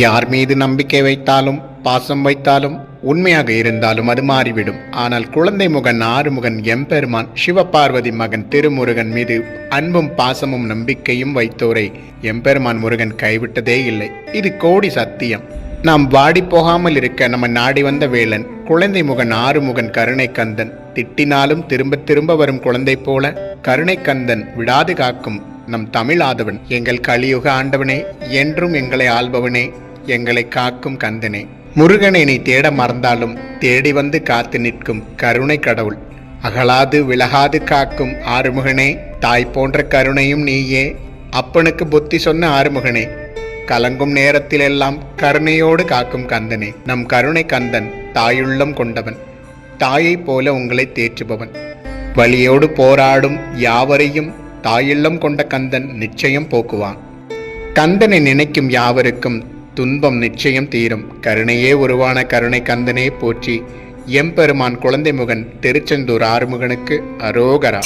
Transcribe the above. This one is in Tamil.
யார் மீது நம்பிக்கை வைத்தாலும் பாசம் வைத்தாலும் உண்மையாக இருந்தாலும் அது மாறிவிடும். ஆனால் குழந்தை முகன் ஆறுமுகன் எம்பெருமான் சிவபார்வதி மகன் திருமுருகன் மீது அன்பும் பாசமும் நம்பிக்கையும் வைத்தோரை எம்பெருமான் முருகன் கைவிட்டதே இல்லை. இது கோடி சத்தியம். நாம் வாடி போகாமல் இருக்க நம்ம நாடி வந்த வேலன் குழந்தை முகன் ஆறுமுகன் கருணை கந்தன். திட்டினாலும் திரும்ப திரும்ப வரும் குழந்தை போல கருணை கந்தன் விடாது காக்கும் நம் தமிழ் ஆதவன். எங்கள் கலியுக ஆண்டவனே, என்றும் எங்களை ஆள்பவனே, எங்களை காக்கும் கந்தனே. முருகனை நீ தேட மறந்தாலும் தேடி வந்து காத்து நிற்கும் கருணை கடவுள். அகலாது விலகாது காக்கும் ஆறுமுகனே, தாய் போன்ற கருணையும் நீயே. அப்பனுக்கு புத்தி சொன்ன ஆறுமுகனே, கலங்கும் நேரத்திலெல்லாம் கருணையோடு காக்கும் கந்தனே. நம் கருணை கந்தன் தாயுள்ளம் கொண்டவன். தாயைப் போல உங்களை தேற்றுபவன். வலியோடு போராடும் யாவரையும் தாயுள்ளம் கொண்ட கந்தன் நிச்சயம் போக்குவான். கந்தனை நினைக்கும் யாவருக்கும் துன்பம் நிச்சயம் தீரும். கருணையே உருவான கருணை கந்தனே போற்றி. எம்பெருமான் குழந்தை முகன் திருச்செந்தூர் ஆறுமுகனுக்கு அரோகரா.